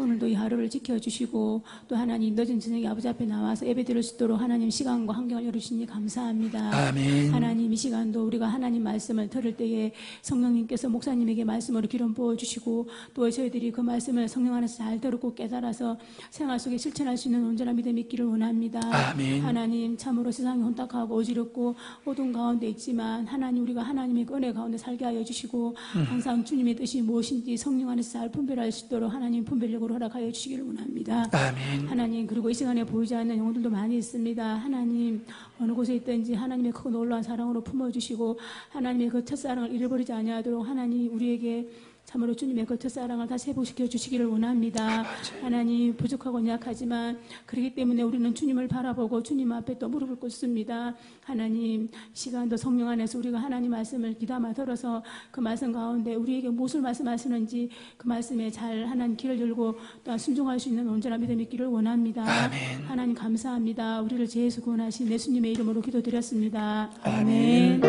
오늘도 이 하루를 지켜주시고 또 하나님 늦은 저녁에 아버지 앞에 나와서 예배드릴 수 있도록 하나님 시간과 환경을 열어주시니 감사합니다. 아멘. 하나님 이 시간도 우리가 하나님 말씀을 들을 때에 성령님께서 목사님에게 말씀으로 기름 부어주시고 또 저희들이 그 말씀을 성령 안에서 잘 들었고 깨달아서 생활 속에 실천할 수 있는 온전한 믿음이 있기를 원합니다. 아멘. 하나님 참으로 세상이 혼탁하고 어지럽고 어두운 가운데 있지만 하나님 우리가 하나님의 은혜 가운데 살게 하여 주시고 항상 주님의 뜻이 무엇인지 성령 안에서 잘 분별할 수 있도록 하나님 분별력으로 허락하여 주시기를 원합니다. 아멘. 하나님 그리고 이 시간에 보이지 않는 영혼들도 많이 있습니다. 하나님 어느 곳에 있든지 하나님의 크고 놀라운 사랑으로 품어주시고 하나님의 그 첫사랑을 잃어버리지 아니하도록 하나님 우리에게 참으로 주님의 그 첫사랑을 다시 회복시켜 주시기를 원합니다. 하나님 부족하고 약하지만 그렇기 때문에 우리는 주님을 바라보고 주님 앞에 또 무릎을 꿇습니다. 하나님 시간도 성령 안에서 우리가 하나님 말씀을 귀담아 들어서 그 말씀 가운데 우리에게 무엇을 말씀하시는지 그 말씀에 잘 하나님 길을 열고 또 순종할 수 있는 온전한 믿음이 있기를 원합니다. 아멘. 하나님 감사합니다. 우리를 죄에서 구원하신 예수님의 이름으로 기도드렸습니다. 아멘.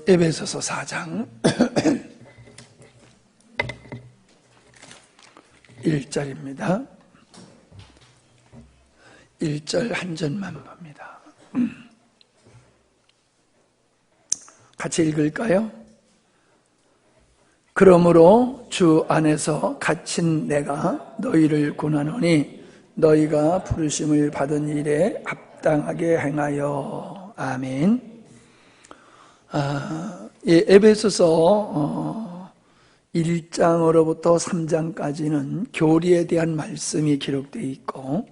에베소서 4장 1절입니다. 1절 한 절만 봅니다. 같이 읽을까요? 그러므로 주 안에서 갇힌 내가 너희를 권하노니 너희가 부르심을 받은 일에 합당하게 행하여. 아멘. 에베소서 1장으로부터 3장까지는 교리에 대한 말씀이 기록되어 있고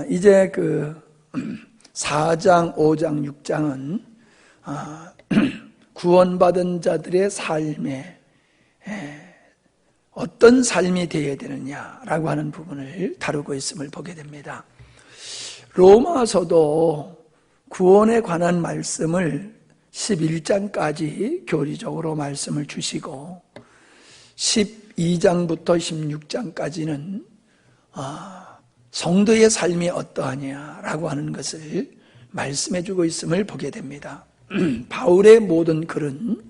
이제 그 4장, 5장, 6장은 구원받은 자들의 삶에 어떤 삶이 되어야 되느냐라고 하는 부분을 다루고 있음을 보게 됩니다. 로마서도 구원에 관한 말씀을 11장까지 교리적으로 말씀을 주시고 12장부터 16장까지는 성도의 삶이 어떠하냐라고 하는 것을 말씀해 주고 있음을 보게 됩니다. 바울의 모든 글은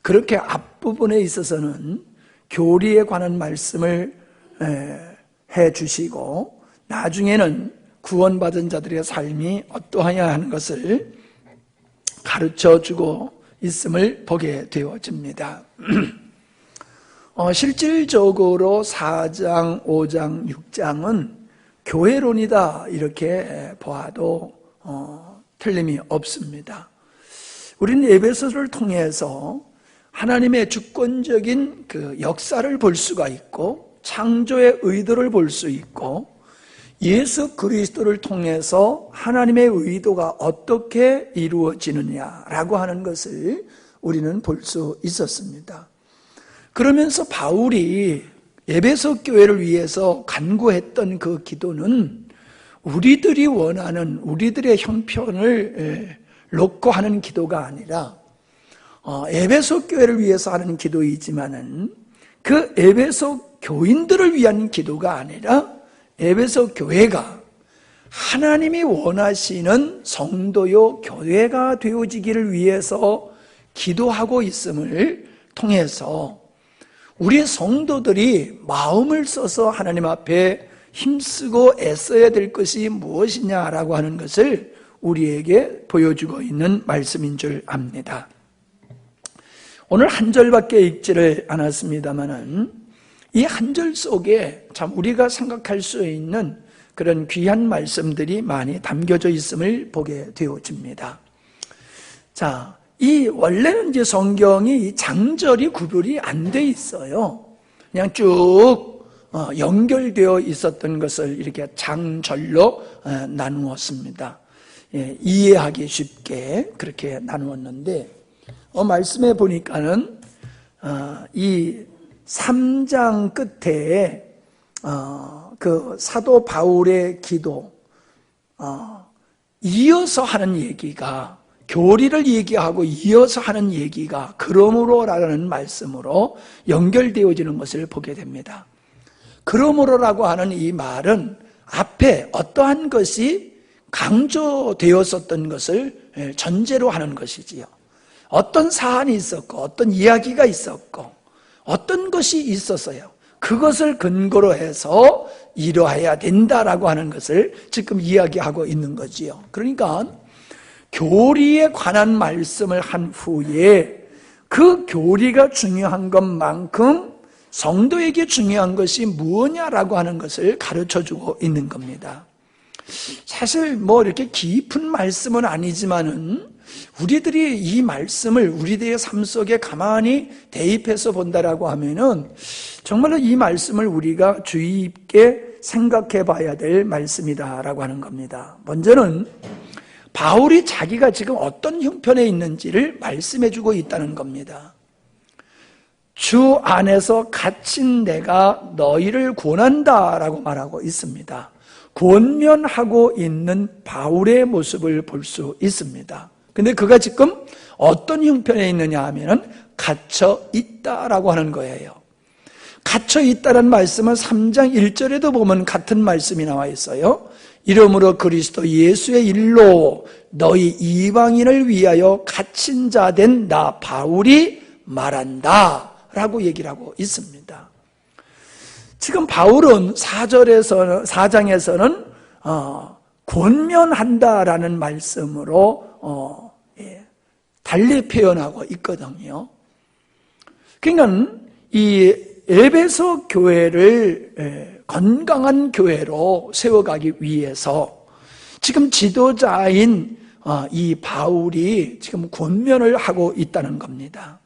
그렇게 앞부분에 있어서는 교리에 관한 말씀을 해 주시고 나중에는 구원받은 자들의 삶이 어떠하냐 하는 것을 가르쳐주고 있음을 보게 되어집니다. 실질적으로 4장, 5장, 6장은 교회론이다 이렇게 보아도 틀림이 없습니다. 우리는 에베소서를 통해서 하나님의 주권적인 그 역사를 볼 수가 있고 창조의 의도를 볼 수 있고 예수 그리스도를 통해서 하나님의 의도가 어떻게 이루어지느냐라고 하는 것을 우리는 볼 수 있었습니다. 그러면서 바울이 에베소 교회를 위해서 간구했던 그 기도는 우리들이 원하는 우리들의 형편을 놓고 하는 기도가 아니라 에베소 교회를 위해서 하는 기도이지만은 그 에베소 교인들을 위한 기도가 아니라 에베소 교회가 하나님이 원하시는 성도요 교회가 되어지기를 위해서 기도하고 있음을 통해서 우리 성도들이 마음을 써서 하나님 앞에 힘쓰고 애써야 될 것이 무엇이냐라고 하는 것을 우리에게 보여주고 있는 말씀인 줄 압니다. 오늘 한 절밖에 읽지를 않았습니다만은 이 한 절 속에 참 우리가 생각할 수 있는 그런 귀한 말씀들이 많이 담겨져 있음을 보게 되어집니다. 자, 이 원래는 이제 성경이 장절이 구별이 안 돼 있어요. 그냥 쭉 연결되어 있었던 것을 이렇게 장절로 나누었습니다. 이해하기 쉽게 그렇게 나누었는데 말씀해 보니까는 이 3장 끝에 그 사도 바울의 기도 이어서 하는 얘기가 교리를 얘기하고 이어서 하는 얘기가 그러므로라는 말씀으로 연결되어지는 것을 보게 됩니다. 그러므로라고 하는 이 말은 앞에 어떠한 것이 강조되었었던 것을 전제로 하는 것이지요. 어떤 사안이 있었고 어떤 이야기가 있었고 어떤 것이 있었어요. 그것을 근거로 해서 이러해야 된다라고 하는 것을 지금 이야기하고 있는 거지요. 그러니까 교리에 관한 말씀을 한 후에 그 교리가 중요한 것만큼 성도에게 중요한 것이 무엇냐라고 하는 것을 가르쳐주고 있는 겁니다. 사실 이렇게 깊은 말씀은 아니지만은 우리들이 이 말씀을 우리들의 삶 속에 가만히 대입해서 본다라고 하면은 정말로 이 말씀을 우리가 주의 있게 생각해 봐야 될 말씀이다라고 하는 겁니다. 먼저는 바울이 자기가 지금 어떤 형편에 있는지를 말씀해 주고 있다는 겁니다. 주 안에서 갇힌 내가 너희를 권한다라고 말하고 있습니다. 권면하고 있는 바울의 모습을 볼 수 있습니다. 근데 그가 지금 어떤 형편에 있느냐 하면은 갇혀 있다라고 하는 거예요. 갇혀 있다는 말씀은 3장 1절에도 보면 같은 말씀이 나와 있어요. 이러므로 그리스도 예수의 일로 너희 이방인을 위하여 갇힌 자 된 나 바울이 말한다 라고 얘기를 하고 있습니다. 지금 바울은 4장에서는 권면한다라는 말씀으로 달리 표현하고 있거든요. 그러니까 이 에베소 교회를 건강한 교회로 세워가기 위해서 지금 지도자인 이 바울이 지금 권면을 하고 있다는 겁니다.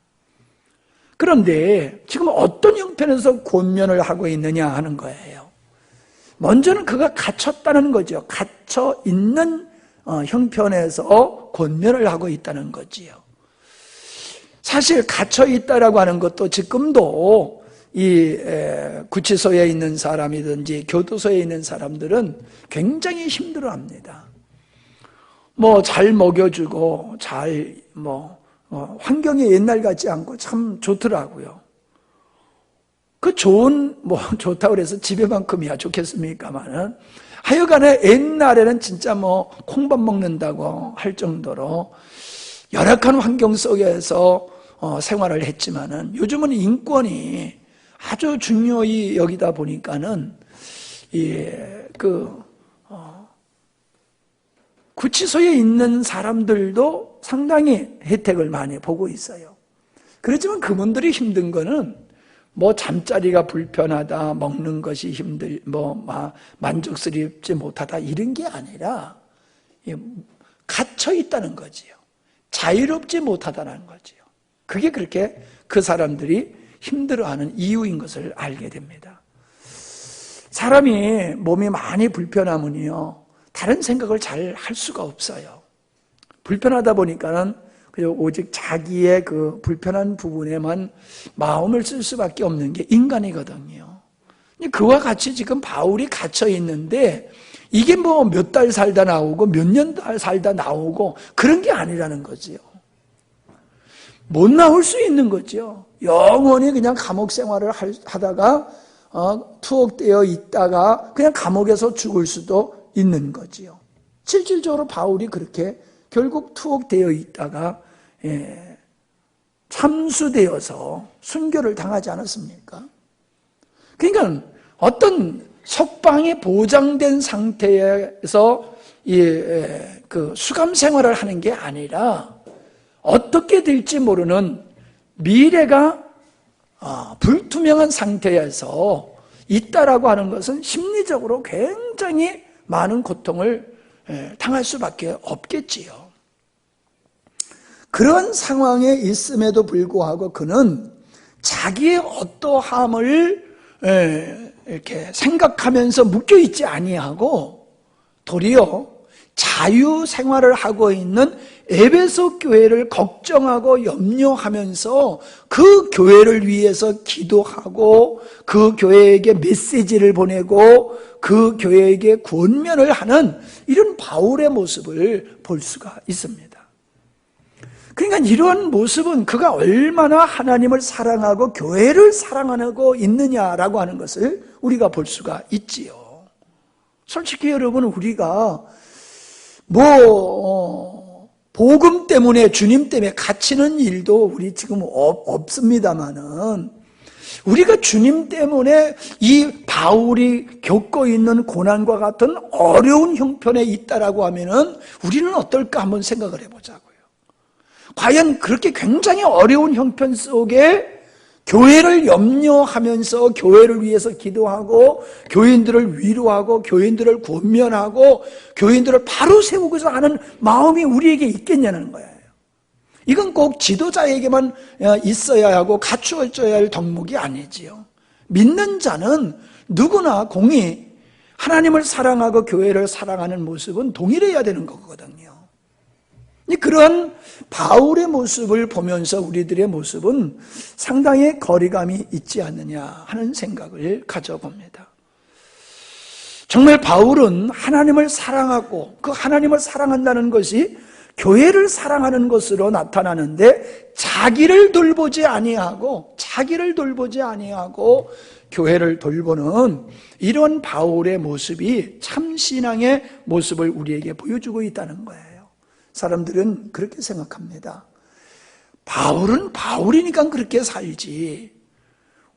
그런데 지금 어떤 형편에서 권면을 하고 있느냐 하는 거예요. 먼저는 그가 갇혔다는 거죠. 갇혀 있는 형편에서 권면을 하고 있다는 거지요. 사실 갇혀 있다라고 하는 것도 지금도 이 구치소에 있는 사람이든지 교도소에 있는 사람들은 굉장히 힘들어합니다. 잘 먹여주고 잘 환경이 옛날 같지 않고 참 좋더라고요. 좋다고 그래서 집에만큼이야 좋겠습니까만은 하여간에 옛날에는 진짜 콩밥 먹는다고 할 정도로 열악한 환경 속에서 생활을 했지만은 요즘은 인권이 아주 중요히 여기다 보니까는 구치소에 있는 사람들도 상당히 혜택을 많이 보고 있어요. 그렇지만 그분들이 힘든 거는 잠자리가 불편하다, 먹는 것이 만족스럽지 못하다 이런 게 아니라 갇혀 있다는 거지요. 자유롭지 못하다는 거지요. 그게 그렇게 그 사람들이 힘들어하는 이유인 것을 알게 됩니다. 사람이 몸이 많이 불편하면요 다른 생각을 잘 할 수가 없어요. 불편하다 보니까는 오직 자기의 그 불편한 부분에만 마음을 쓸 수밖에 없는 게 인간이거든요. 그와 같이 지금 바울이 갇혀 있는데 이게 몇 달 살다 나오고 몇 년 살다 나오고 그런 게 아니라는 거지요. 못 나올 수 있는 거죠. 영원히 그냥 감옥 생활을 하다가 투옥되어 있다가 그냥 감옥에서 죽을 수도 있는 거지요. 실질적으로 바울이 그렇게 결국 투옥되어 있다가 참수되어서 순교를 당하지 않았습니까? 그러니까 어떤 석방이 보장된 상태에서 그 수감 생활을 하는 게 아니라 어떻게 될지 모르는 미래가 불투명한 상태에서 있다라고 하는 것은 심리적으로 굉장히 많은 고통을 당할 수밖에 없겠지요. 그런 상황에 있음에도 불구하고 그는 자기의 어떠함을 이렇게 생각하면서 묶여있지 아니하고 도리어 자유 생활을 하고 있는 에베소 교회를 걱정하고 염려하면서 그 교회를 위해서 기도하고 그 교회에게 메시지를 보내고 그 교회에게 권면을 하는 이런 바울의 모습을 볼 수가 있습니다. 그러니까 이러한 모습은 그가 얼마나 하나님을 사랑하고 교회를 사랑하고 있느냐라고 하는 것을 우리가 볼 수가 있지요. 솔직히 여러분 우리가 복음 때문에, 주님 때문에 갇히는 일도 우리 지금 없습니다만은, 우리가 주님 때문에 이 바울이 겪고 있는 고난과 같은 어려운 형편에 있다라고 하면은 우리는 어떨까 한번 생각을 해보자고요. 과연 그렇게 굉장히 어려운 형편 속에 교회를 염려하면서 교회를 위해서 기도하고 교인들을 위로하고 교인들을 권면하고 교인들을 바로 세우고자 하는 마음이 우리에게 있겠냐는 거예요. 이건 꼭 지도자에게만 있어야 하고 갖추어져야 할 덕목이 아니지요. 믿는 자는 누구나 공히 하나님을 사랑하고 교회를 사랑하는 모습은 동일해야 되는 거거든요. 그런 바울의 모습을 보면서 우리들의 모습은 상당히 거리감이 있지 않느냐 하는 생각을 가져봅니다. 정말 바울은 하나님을 사랑하고 그 하나님을 사랑한다는 것이 교회를 사랑하는 것으로 나타나는데 자기를 돌보지 아니하고 교회를 돌보는 이런 바울의 모습이 참 신앙의 모습을 우리에게 보여주고 있다는 거예요. 사람들은 그렇게 생각합니다. 바울은 바울이니까 그렇게 살지,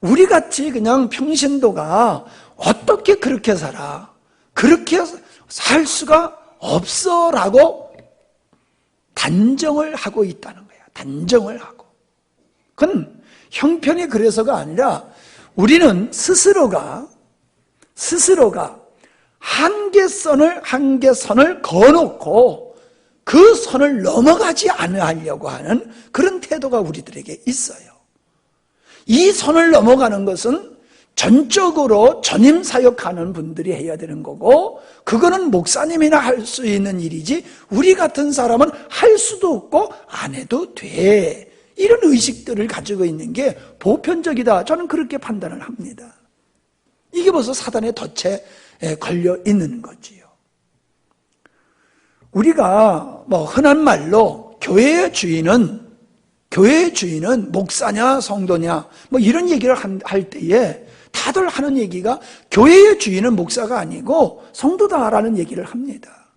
우리같이 그냥 평신도가 어떻게 그렇게 살아, 그렇게 살 수가 없어 라고 단정을 하고 있다는 거야. 단정을 하고. 그건 형편이 그래서가 아니라 우리는 스스로가 한계선을 거놓고 그 선을 넘어가지 않으려고 하는 그런 태도가 우리들에게 있어요. 이 선을 넘어가는 것은 전적으로 전임 사역하는 분들이 해야 되는 거고, 그거는 목사님이나 할 수 있는 일이지 우리 같은 사람은 할 수도 없고 안 해도 돼. 이런 의식들을 가지고 있는 게 보편적이다. 저는 그렇게 판단을 합니다. 이게 벌써 사단의 덫에 걸려 있는 거지요. 우리가 흔한 말로 교회의 주인은 목사냐 성도냐 이런 얘기를 할 때에 다들 하는 얘기가 교회의 주인은 목사가 아니고 성도다라는 얘기를 합니다.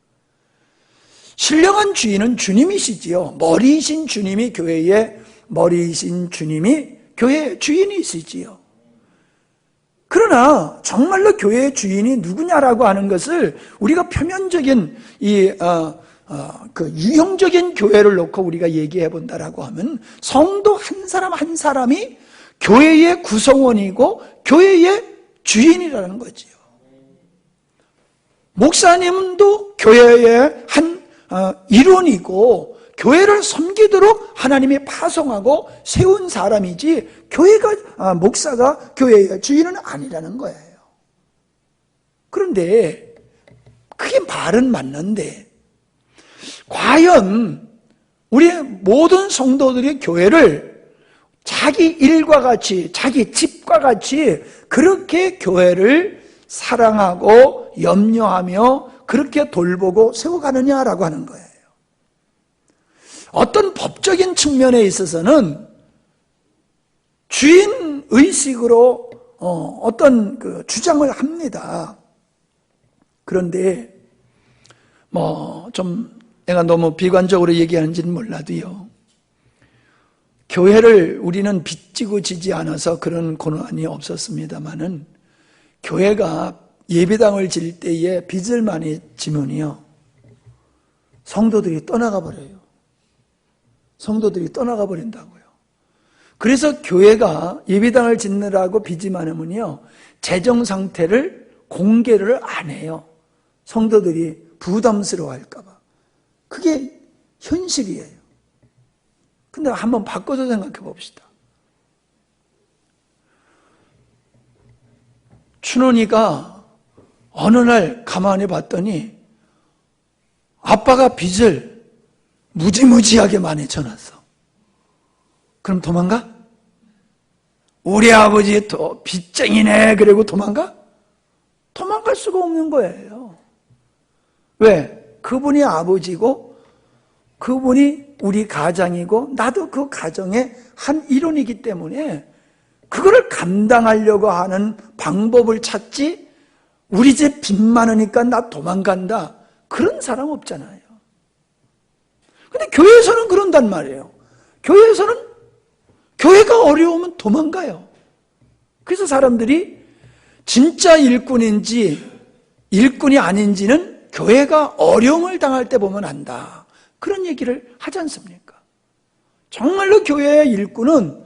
신령한 주인은 주님이시지요. 머리이신 주님이 교회의 머리이신 주님이 교회의 주인이시지요. 그러나 정말로 교회의 주인이 누구냐라고 하는 것을 우리가 표면적인 그 유형적인 교회를 놓고 우리가 얘기해 본다라고 하면 성도 한 사람 한 사람이 교회의 구성원이고 교회의 주인이라는 거지요. 목사님도 교회의 한 일원이고 교회를 섬기도록 하나님이 파송하고 세운 사람이지 목사가 교회의 주인은 아니라는 거예요. 그런데 그게 말은 맞는데 과연 우리 모든 성도들이 교회를 자기 일과 같이 자기 집과 같이 그렇게 교회를 사랑하고 염려하며 그렇게 돌보고 세워가느냐라고 하는 거예요. 어떤 법적인 측면에 있어서는 주인 의식으로 어떤 그 주장을 합니다. 그런데 좀 내가 너무 비관적으로 얘기하는지는 몰라도요, 교회를 우리는 빚지고 지지 않아서 그런 고난이 없었습니다마는 교회가 예배당을 질 때에 빚을 많이 지면요 성도들이 떠나가 버려요. 성도들이 떠나가 버린다고요. 그래서 교회가 예배당을 짓느라고 빚이 많으면요 재정 상태를 공개를 안 해요. 성도들이 부담스러워할까 봐. 그게 현실이에요. 근데 한번 바꿔서 생각해 봅시다. 춘원이가 어느 날 가만히 봤더니 아빠가 빚을 무지무지하게 많이 져놨어. 그럼 도망가? 우리 아버지 또 빚쟁이네 그리고 도망가? 도망갈 수가 없는 거예요. 왜? 그분이 아버지고 그분이 우리 가장이고 나도 그 가정의 한 일원이기 때문에 그거를 감당하려고 하는 방법을 찾지, 우리 집 빚 많으니까 나 도망간다, 그런 사람 없잖아요. 근데 교회에서는 그런단 말이에요. 교회에서는 교회가 어려우면 도망가요. 그래서 사람들이 진짜 일꾼인지 일꾼이 아닌지는 교회가 어려움을 당할 때 보면 안다. 그런 얘기를 하지 않습니까? 정말로 교회의 일꾼은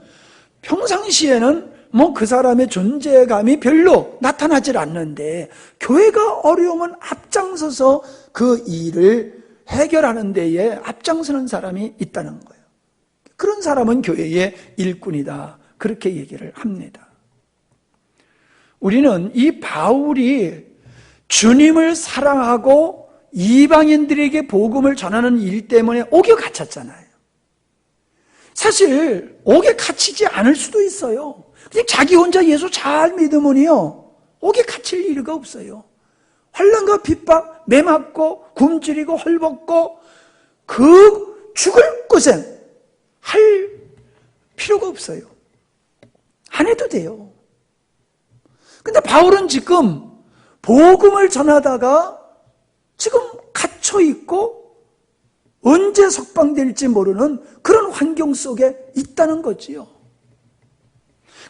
평상시에는 그 사람의 존재감이 별로 나타나질 않는데 교회가 어려우면 앞장서서 그 일을 해결하는 데에 앞장서는 사람이 있다는 거예요. 그런 사람은 교회의 일꾼이다. 그렇게 얘기를 합니다. 우리는 이 바울이 주님을 사랑하고 이방인들에게 복음을 전하는 일 때문에 옥에 갇혔잖아요. 사실 옥에 갇히지 않을 수도 있어요. 그냥 자기 혼자 예수 잘 믿으면요 옥에 갇힐 이유가 없어요. 환난과 핍박, 매 맞고 굶주리고 헐벗고 그 죽을 고생 할 필요가 없어요. 안 해도 돼요. 근데 바울은 지금 복음을 전하다가 지금 갇혀 있고 언제 석방될지 모르는 그런 환경 속에 있다는 거지요.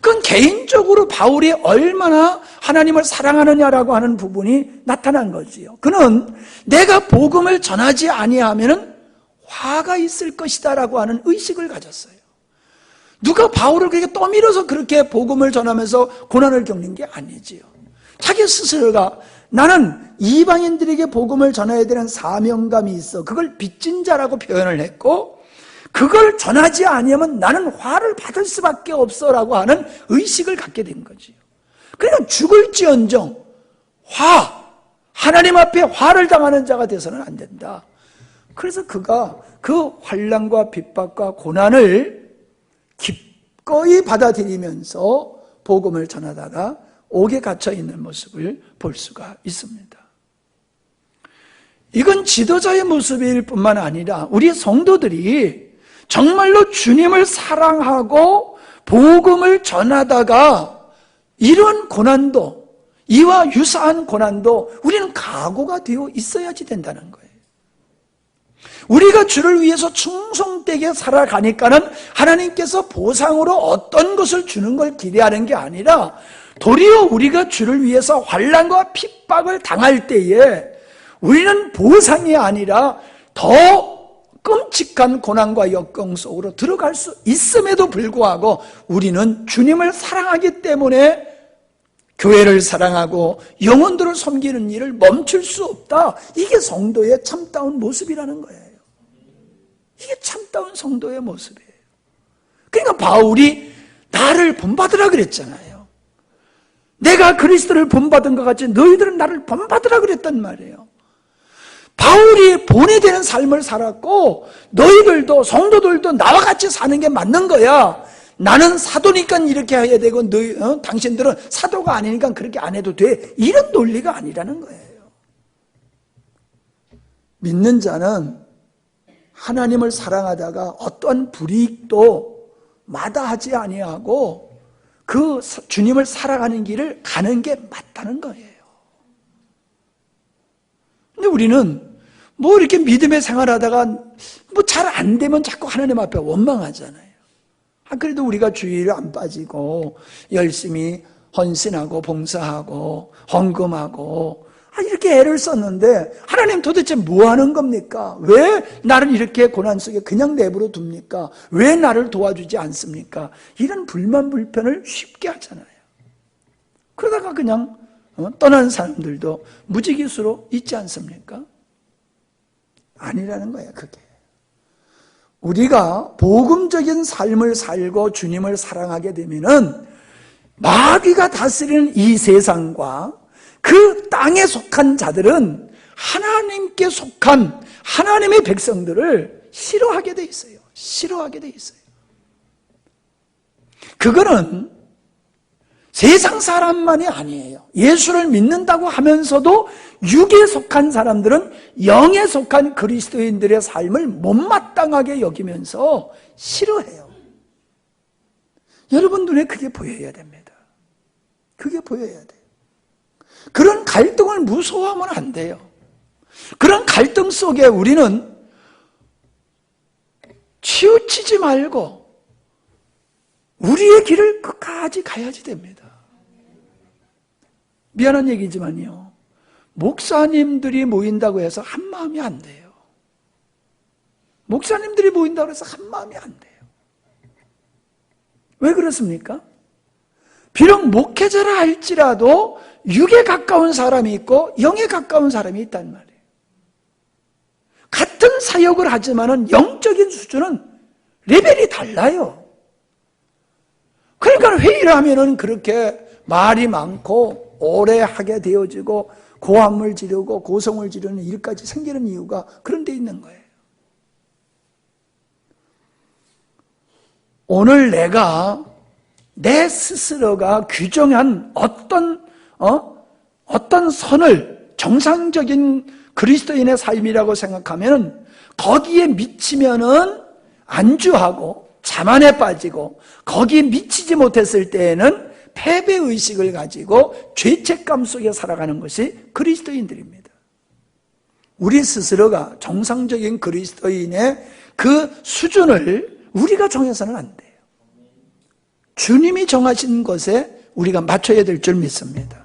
그건 개인적으로 바울이 얼마나 하나님을 사랑하느냐라고 하는 부분이 나타난 거지요. 그는 내가 복음을 전하지 아니하면은 화가 있을 것이다라고 하는 의식을 가졌어요. 누가 바울을 그렇게 떠밀어서 그렇게 복음을 전하면서 고난을 겪는 게 아니지요. 자기 스스로가 나는 이방인들에게 복음을 전해야 되는 사명감이 있어. 그걸 빚진 자라고 표현을 했고 그걸 전하지 아니하면 나는 화를 받을 수밖에 없어라고 하는 의식을 갖게 된 거지요. 그러니까 죽을지언정 하나님 앞에 화를 당하는 자가 돼서는 안 된다. 그래서 그가 그 환난과 핍박과 고난을 기꺼이 받아들이면서 복음을 전하다가 옥에 갇혀 있는 모습을 볼 수가 있습니다. 이건 지도자의 모습일 뿐만 아니라 우리 성도들이 정말로 주님을 사랑하고 복음을 전하다가 이런 고난도, 이와 유사한 고난도 우리는 각오가 되어 있어야지 된다는 거예요. 우리가 주를 위해서 충성되게 살아가니까는 하나님께서 보상으로 어떤 것을 주는 걸 기대하는 게 아니라 도리어 우리가 주를 위해서 환난과 핍박을 당할 때에 우리는 보상이 아니라 더 끔찍한 고난과 역경 속으로 들어갈 수 있음에도 불구하고 우리는 주님을 사랑하기 때문에 교회를 사랑하고 영혼들을 섬기는 일을 멈출 수 없다. 이게 성도의 참다운 모습이라는 거예요. 이게 참다운 성도의 모습이에요. 그러니까 바울이 나를 본받으라 그랬잖아요. 내가 그리스도를 본받은 것 같이 너희들은 나를 본받으라 그랬단 말이에요. 바울이 본이 되는 삶을 살았고 너희들도 성도들도 나와 같이 사는 게 맞는 거야. 나는 사도니까 이렇게 해야 되고 당신들은 사도가 아니니까 그렇게 안 해도 돼. 이런 논리가 아니라는 거예요. 믿는 자는 하나님을 사랑하다가 어떠한 불이익도 마다하지 아니하고 그 주님을 사랑하는 길을 가는 게 맞다는 거예요. 근데 우리는 이렇게 믿음의 생활하다가 잘 안 되면 자꾸 하나님 앞에 원망하잖아요. 그래도 우리가 주의를 안 빠지고 열심히 헌신하고 봉사하고 헌금하고 이렇게 애를 썼는데 하나님 도대체 뭐 하는 겁니까? 왜 나를 이렇게 고난 속에 그냥 내버려 둡니까? 왜 나를 도와주지 않습니까? 이런 불만 불편을 쉽게 하잖아요. 그러다가 그냥 떠난 사람들도 무지기수로 있지 않습니까? 아니라는 거예요. 그게 우리가 복음적인 삶을 살고 주님을 사랑하게 되면은 마귀가 다스리는 이 세상과 그 땅에 속한 자들은 하나님께 속한 하나님의 백성들을 싫어하게 돼 있어요. 싫어하게 돼 있어요. 그거는 세상 사람만이 아니에요. 예수를 믿는다고 하면서도 육에 속한 사람들은 영에 속한 그리스도인들의 삶을 못마땅하게 여기면서 싫어해요. 여러분 눈에 그게 보여야 됩니다. 그게 보여야 돼요. 그런 갈등을 무서워하면 안 돼요. 그런 갈등 속에 우리는 치우치지 말고 우리의 길을 끝까지 가야지 됩니다. 미안한 얘기지만요, 목사님들이 모인다고 해서 한마음이 안 돼요. 목사님들이 모인다고 해서 한마음이 안 돼요. 왜 그렇습니까? 비록 목회자라 할지라도 육에 가까운 사람이 있고 영에 가까운 사람이 있단 말이에요. 같은 사역을 하지만은 영적인 수준은 레벨이 달라요. 그러니까 회의를 하면은 그렇게 말이 많고 오래 하게 되어지고 고함을 지르고 고성을 지르는 일까지 생기는 이유가 그런 데 있는 거예요. 오늘 내가 내 스스로가 규정한 어떤 선을 정상적인 그리스도인의 삶이라고 생각하면 거기에 미치면은 안주하고 자만에 빠지고 거기에 미치지 못했을 때에는 패배의식을 가지고 죄책감 속에 살아가는 것이 그리스도인들입니다. 우리 스스로가 정상적인 그리스도인의 그 수준을 우리가 정해서는 안 돼요. 주님이 정하신 것에 우리가 맞춰야 될 줄 믿습니다.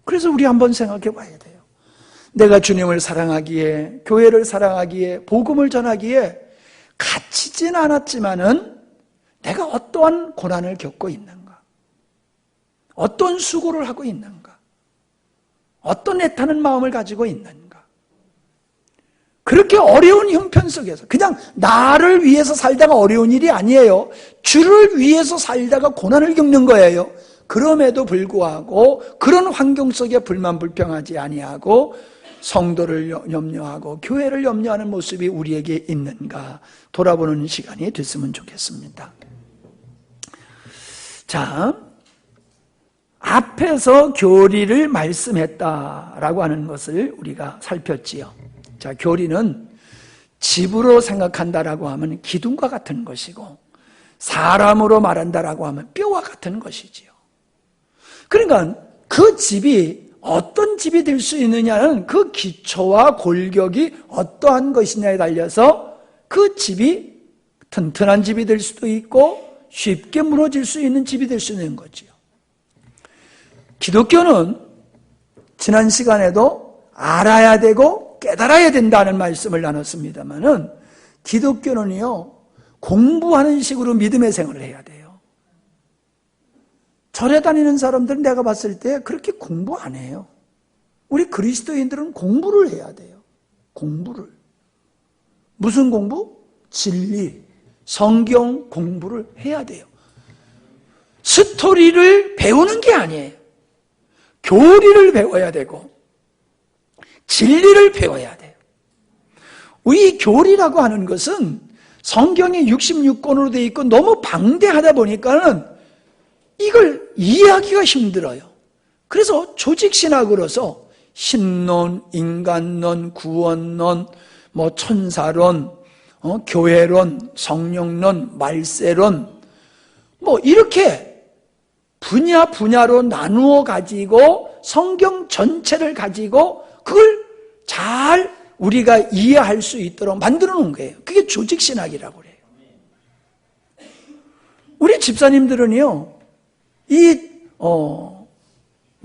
그래서 우리 한번 생각해 봐야 돼요. 내가 주님을 사랑하기에, 교회를 사랑하기에, 복음을 전하기에 갇히진 않았지만은 내가 어떠한 고난을 겪고 있는가? 어떤 수고를 하고 있는가? 어떤 애타는 마음을 가지고 있는가? 그렇게 어려운 형편 속에서 그냥 나를 위해서 살다가 어려운 일이 아니에요. 주를 위해서 살다가 고난을 겪는 거예요. 그럼에도 불구하고 그런 환경 속에 불만불평하지 아니하고 성도를 염려하고 교회를 염려하는 모습이 우리에게 있는가 돌아보는 시간이 됐으면 좋겠습니다. 자, 앞에서 교리를 말씀했다라고 하는 것을 우리가 살폈지요. 자, 교리는 집으로 생각한다라고 하면 기둥과 같은 것이고 사람으로 말한다라고 하면 뼈와 같은 것이지요. 그러니까 그 집이 어떤 집이 될 수 있느냐는 그 기초와 골격이 어떠한 것이냐에 달려서 그 집이 튼튼한 집이 될 수도 있고 쉽게 무너질 수 있는 집이 될 수 있는 거지요. 기독교는 지난 시간에도 알아야 되고 깨달아야 된다는 말씀을 나눴습니다만은 기독교는요, 공부하는 식으로 믿음의 생활을 해야 돼요. 절에 다니는 사람들은 내가 봤을 때 그렇게 공부 안 해요. 우리 그리스도인들은 공부를 해야 돼요. 공부를. 무슨 공부? 진리, 성경 공부를 해야 돼요. 스토리를 배우는 게 아니에요. 교리를 배워야 되고 진리를 배워야 돼요. 이 교리라고 하는 것은 성경이 66권으로 되어 있고 너무 방대하다 보니까는 이걸 이해하기가 힘들어요. 그래서 조직신학으로서 신론, 인간론, 구원론, 천사론, 교회론, 성령론, 말세론, 이렇게 분야로 나누어 가지고 성경 전체를 가지고 그걸 잘 우리가 이해할 수 있도록 만들어 놓은 거예요. 그게 조직신학이라고 그래요. 우리 집사님들은요,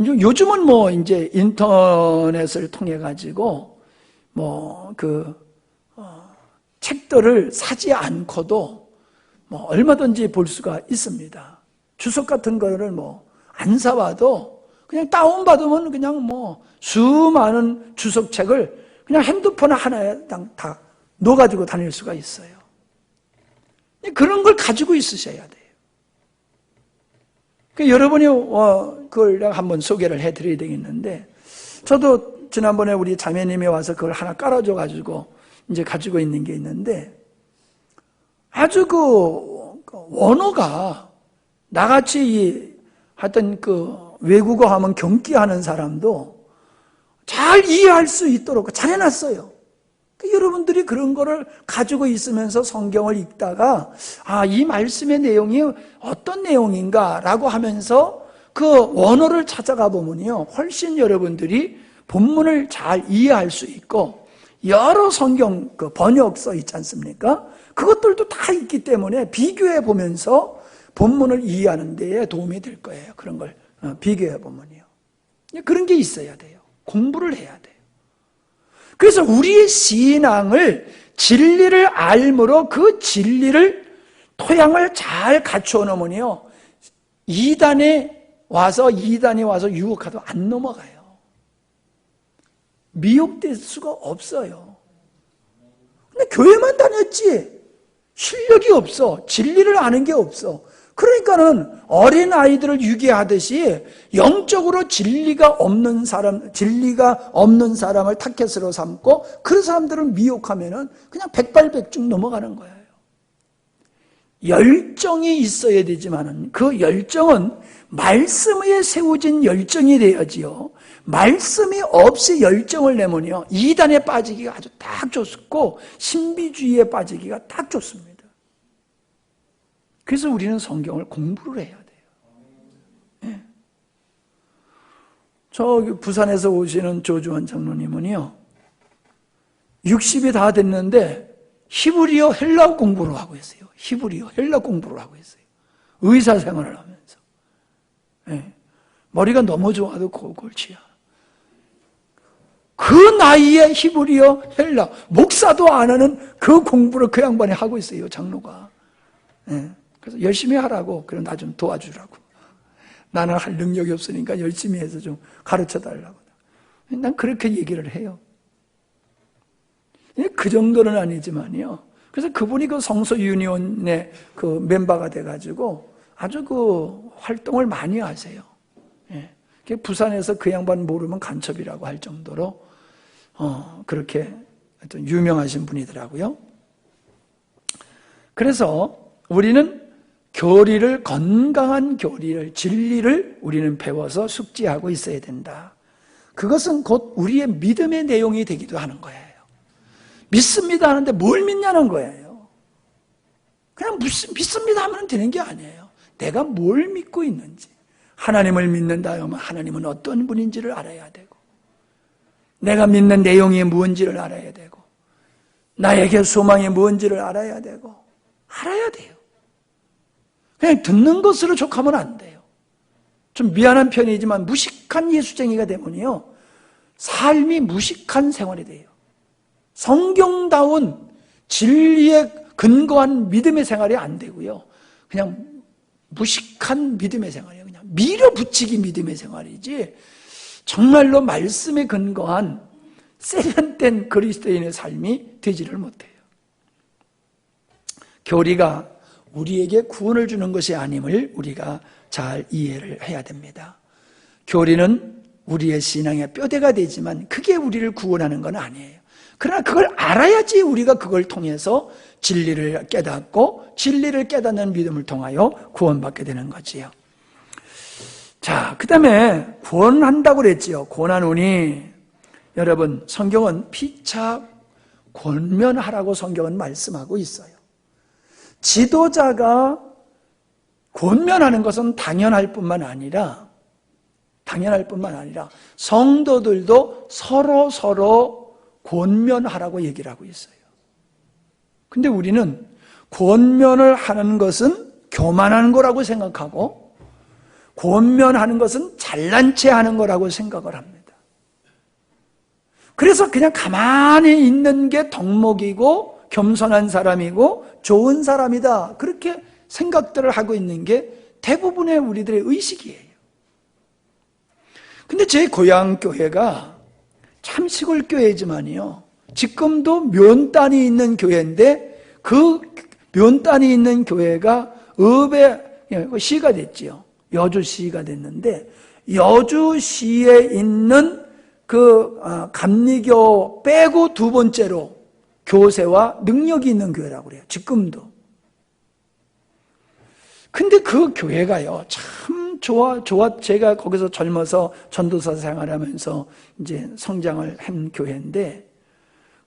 요즘은 이제 인터넷을 통해 가지고 책들을 사지 않고도 얼마든지 볼 수가 있습니다. 주석 같은 거를 안 사와도 그냥 다운받으면 그냥 수많은 주석책을 그냥 핸드폰 하나에 다 넣어가지고 다닐 수가 있어요. 그런 걸 가지고 있으셔야 돼요. 여러분이 그걸 내가 한번 소개를 해드려야 되겠는데, 저도 지난번에 우리 자매님이 와서 그걸 하나 깔아줘가지고 이제 가지고 있는 게 있는데, 아주 원어가 나같이 하여튼 외국어 하면 경기하는 사람도 잘 이해할 수 있도록 잘 해놨어요. 여러분들이 그런 거를 가지고 있으면서 성경을 읽다가 이 말씀의 내용이 어떤 내용인가라고 하면서 그 원어를 찾아가 보면요, 훨씬 여러분들이 본문을 잘 이해할 수 있고 여러 성경 번역서 있지 않습니까? 그것들도 다 있기 때문에 비교해 보면서 본문을 이해하는 데에 도움이 될 거예요. 그런 걸 비교해 보면요. 그런 게 있어야 돼요. 공부를 해야 돼요. 그래서 우리의 신앙을 진리를 알므로 그 진리를 토양을 잘 갖추어 놓으면요, 이단이 와서 유혹하도 안 넘어가요. 미혹될 수가 없어요. 근데 교회만 다녔지 실력이 없어. 진리를 아는 게 없어. 그러니까는 어린 아이들을 유기하듯이 영적으로 진리가 없는 사람을 타겟으로 삼고 그 사람들을 미혹하면은 그냥 백발백중 넘어가는 거예요. 열정이 있어야 되지만은 그 열정은 말씀에 세워진 열정이 돼야지요. 말씀이 없이 열정을 내면요, 이단에 빠지기가 아주 딱 좋고 신비주의에 빠지기가 딱 좋습니다. 그래서 우리는 성경을 공부를 해야 돼요. 네. 저 부산에서 오시는 조주원 장로님은요, 60이 다 됐는데 히브리어 헬라 공부를 하고 있어요. 히브리어 헬라 공부를 하고 있어요. 의사 생활을 하면서. 네. 머리가 너무 좋아도 골치야. 그 나이에 히브리어 헬라, 목사도 안 하는 그 공부를 그 양반이 하고 있어요, 장로가. 네. 그래서 열심히 하라고, 그럼 나 좀 도와주라고. 나는 할 능력이 없으니까 열심히 해서 좀 가르쳐 달라고. 난 그렇게 얘기를 해요. 그 정도는 아니지만요. 그래서 그분이 그 성서 유니온의 그 멤버가 돼가지고 아주 그 활동을 많이 하세요. 예. 부산에서 그 양반 모르면 간첩이라고 할 정도로 그렇게 하여튼 유명하신 분이더라고요. 그래서 우리는 교리를, 건강한 교리를, 진리를 우리는 배워서 숙지하고 있어야 된다. 그것은 곧 우리의 믿음의 내용이 되기도 하는 거예요. 믿습니다 하는데 뭘 믿냐는 거예요. 그냥 믿습니다 하면 되는 게 아니에요. 내가 뭘 믿고 있는지. 하나님을 믿는다 하면 하나님은 어떤 분인지를 알아야 되고, 내가 믿는 내용이 무엇인지를 알아야 되고, 나에게 소망이 무엇인지를 알아야 되고, 알아야 돼요. 그냥 듣는 것으로 족하면 안 돼요. 좀 미안한 편이지만 무식한 예수쟁이가 되면요, 삶이 무식한 생활이 돼요. 성경다운 진리에 근거한 믿음의 생활이 안 되고요, 그냥 무식한 믿음의 생활이에요. 그냥 밀어붙이기 믿음의 생활이지 정말로 말씀에 근거한 세련된 그리스도인의 삶이 되지를 못해요. 교리가 우리에게 구원을 주는 것이 아님을 우리가 잘 이해를 해야 됩니다. 교리는 우리의 신앙의 뼈대가 되지만 그게 우리를 구원하는 건 아니에요. 그러나 그걸 알아야지 우리가 그걸 통해서 진리를 깨닫고 진리를 깨닫는 믿음을 통하여 구원받게 되는 거지요. 자, 그 다음에 구원한다고 그랬지요. 구원하노니, 여러분, 성경은 피차 권면하라고 성경은 말씀하고 있어요. 지도자가 권면하는 것은 당연할 뿐만 아니라 성도들도 서로 권면하라고 얘기를 하고 있어요. 근데 우리는 권면을 하는 것은 교만한 거라고 생각하고 권면하는 것은 잘난 체 하는 거라고 생각을 합니다. 그래서 그냥 가만히 있는 게 덕목이고 겸손한 사람이고 좋은 사람이다, 그렇게 생각들을 하고 있는 게 대부분의 우리들의 의식이에요. 근데 제 고향 교회가 참 시골 교회지만요, 지금도 면단이 있는 교회인데 그 면단이 있는 교회가 읍의 시가 됐지요. 여주시가 됐는데 여주시에 있는 그 감리교 빼고 두 번째로 교세와 능력이 있는 교회라고 그래요. 지금도. 근데 그 교회가요, 참 제가 거기서 젊어서 전도사 생활하면서 이제 성장을 한 교회인데,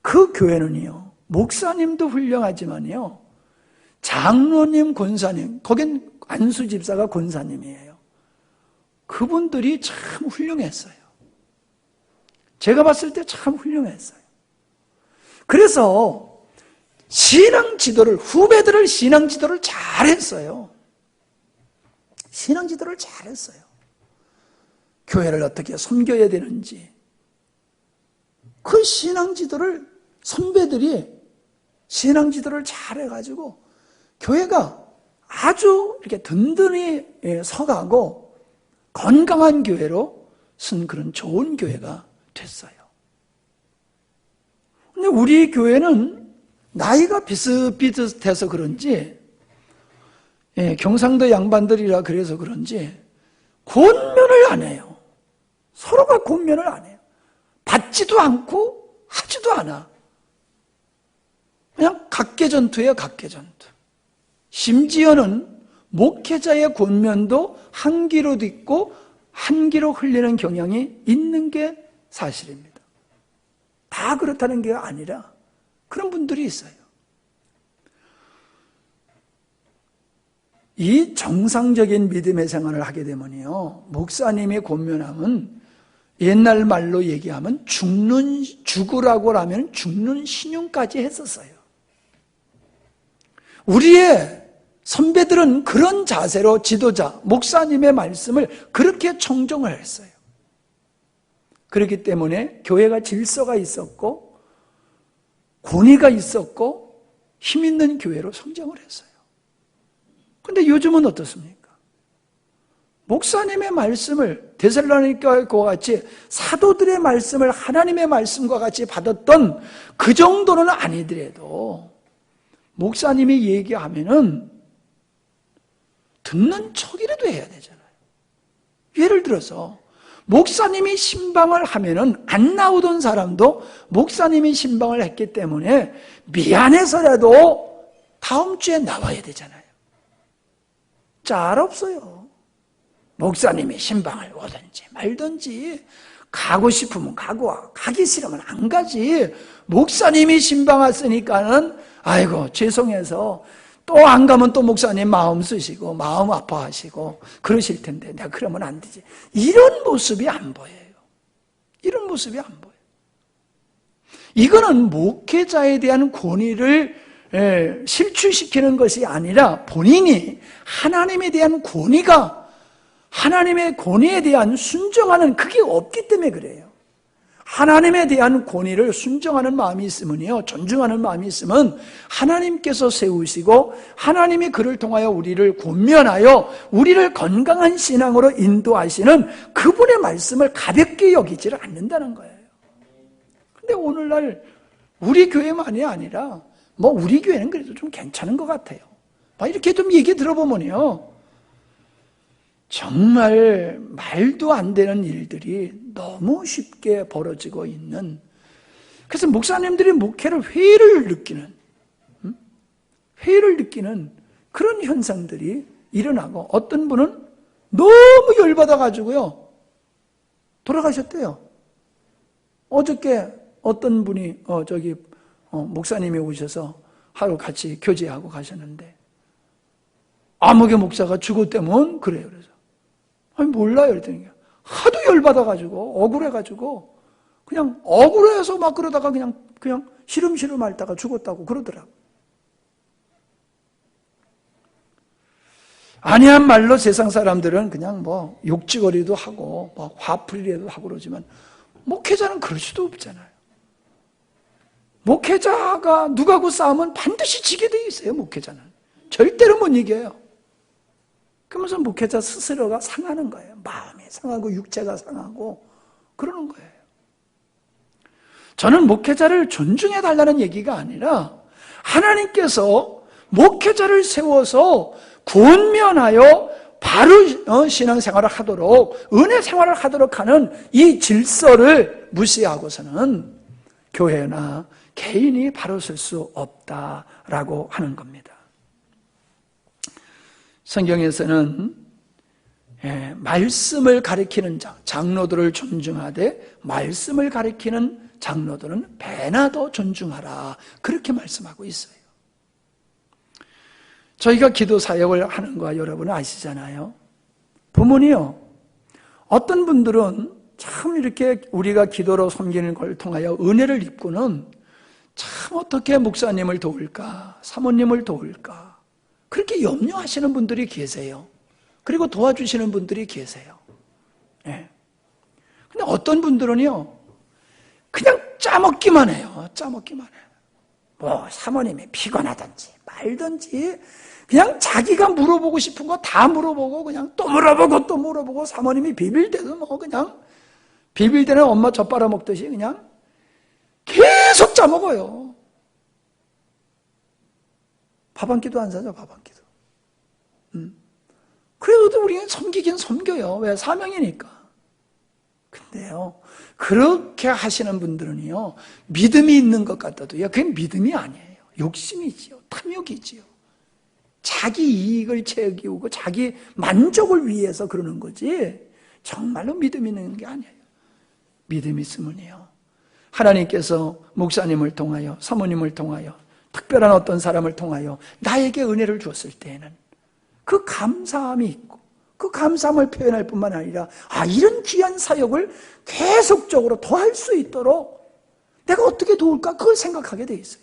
그 교회는요, 목사님도 훌륭하지만요, 장로님, 권사님, 거긴 안수 집사가 권사님이에요. 그분들이 참 훌륭했어요. 제가 봤을 때 참 훌륭했어요. 그래서 신앙 지도를, 후배들을 신앙 지도를 잘했어요. 신앙 지도를 잘했어요. 교회를 어떻게 섬겨야 되는지. 그 신앙 지도를 선배들이 신앙 지도를 잘해가지고 교회가 아주 이렇게 든든히 서가고 건강한 교회로 쓴 그런 좋은 교회가 됐어요. 근데 우리 교회는 나이가 비슷비슷해서 그런지, 경상도 양반들이라 그래서 그런지 권면을 안 해요. 서로가 권면을 안 해요. 받지도 않고 하지도 않아. 그냥 각계전투예요, 각계전투. 심지어는 목회자의 권면도 한 귀로 듣고 한 귀로 흘리는 경향이 있는 게 사실입니다. 다 그렇다는 게 아니라 그런 분들이 있어요. 이 정상적인 믿음의 생활을 하게 되면요, 목사님의 권면함은 옛날 말로 얘기하면 죽으라고 하면 죽는 신용까지 했었어요. 우리의 선배들은 그런 자세로 지도자, 목사님의 말씀을 그렇게 청정을 했어요. 그렇기 때문에 교회가 질서가 있었고 권위가 있었고 힘 있는 교회로 성장을 했어요. 그런데 요즘은 어떻습니까? 목사님의 말씀을 데살로니가와 같이 사도들의 말씀을 하나님의 말씀과 같이 받았던 그 정도는 아니더라도 목사님이 얘기하면은 듣는 척이라도 해야 되잖아요. 예를 들어서 목사님이 신방을 하면은 안 나오던 사람도 목사님이 신방을 했기 때문에 미안해서라도 다음 주에 나와야 되잖아요. 짤 없어요. 목사님이 신방을 오든지 말든지 가고 싶으면 가고 와. 가기 싫으면 안 가지. 목사님이 신방 왔으니까는 아이고 죄송해서 또 안 가면 또 목사님 마음 쓰시고 마음 아파하시고 그러실 텐데 내가 그러면 안 되지. 이런 모습이 안 보여요. 이런 모습이 안 보여요. 이거는 목회자에 대한 권위를 실추시키는 것이 아니라 본인이 하나님에 대한 권위가, 하나님의 권위에 대한 순종하는 그게 없기 때문에 그래요. 하나님에 대한 권위를 순종하는 마음이 있으면요, 존중하는 마음이 있으면 하나님께서 세우시고 하나님이 그를 통하여 우리를 권면하여 우리를 건강한 신앙으로 인도하시는 그분의 말씀을 가볍게 여기지를 않는다는 거예요. 근데 오늘날 우리 교회만이 아니라 뭐 우리 교회는 그래도 좀 괜찮은 것 같아요. 막 이렇게 좀 얘기 들어보면요, 정말 말도 안 되는 일들이 너무 쉽게 벌어지고 있는, 그래서 목사님들이 목회를 회의를 느끼는 그런 현상들이 일어나고, 어떤 분은 너무 열받아가지고요 돌아가셨대요. 어저께 어떤 분이 목사님이 오셔서 하루 같이 교제하고 가셨는데, 아무개 목사가 죽었다면 그래요. 그래서 아니 몰라요 그랬더니 하도 열받아가지고 억울해가지고 그냥 억울해서 막 그러다가 그냥 시름시름 앓다가 죽었다고 그러더라고. 아니한 말로 세상 사람들은 그냥 뭐 욕지거리도 하고 뭐 화풀이라도 하고 그러지만 목회자는 그럴 수도 없잖아요. 목회자가 누가하고 싸우면 반드시 지게 돼 있어요. 목회자는 절대로 못 이겨요. 그러면서 목회자 스스로가 상하는 거예요. 마음이 상하고 육체가 상하고 그러는 거예요. 저는 목회자를 존중해 달라는 얘기가 아니라 하나님께서 목회자를 세워서 권면하여 바로 신앙생활을 하도록, 은혜 생활을 하도록 하는 이 질서를 무시하고서는 교회나 개인이 바로 설 수 없다라고 하는 겁니다. 성경에서는 말씀을 가리키는 장로들을 존중하되 말씀을 가리키는 장로들은 배나 더 존중하라, 그렇게 말씀하고 있어요. 저희가 기도 사역을 하는 거 여러분은 아시잖아요. 보면요, 어떤 분들은 참 이렇게 우리가 기도로 섬기는 걸 통하여 은혜를 입고는 참 어떻게 목사님을 도울까, 사모님을 도울까, 그렇게 염려하시는 분들이 계세요. 그리고 도와주시는 분들이 계세요. 예. 근데 어떤 분들은요, 그냥 짜먹기만 해요. 짜먹기만 해요. 뭐 사모님이 피곤하든지 말든지 그냥 자기가 물어보고 싶은 거 다 물어보고 그냥 또 물어보고 또 물어보고, 사모님이 비빌 때도 뭐 그냥 비빌 때는 엄마 젖 빨아먹듯이 그냥 계속 짜먹어요. 밥 한 끼도 안 사죠. 밥 한 끼도. 그래도 우리는 섬기긴 섬겨요. 왜? 사명이니까. 근데요, 그렇게 하시는 분들은요, 믿음이 있는 것 같아도요, 그게 믿음이 아니에요. 욕심이지요. 탐욕이지요. 자기 이익을 채우고 자기 만족을 위해서 그러는 거지 정말로 믿음 있는 게 아니에요. 믿음 있으면요, 하나님께서 목사님을 통하여, 사모님을 통하여, 특별한 어떤 사람을 통하여 나에게 은혜를 주었을 때에는 그 감사함이 있고, 그 감사함을 표현할 뿐만 아니라 이런 귀한 사역을 계속적으로 더 할 수 있도록 내가 어떻게 도울까, 그걸 생각하게 돼 있어요.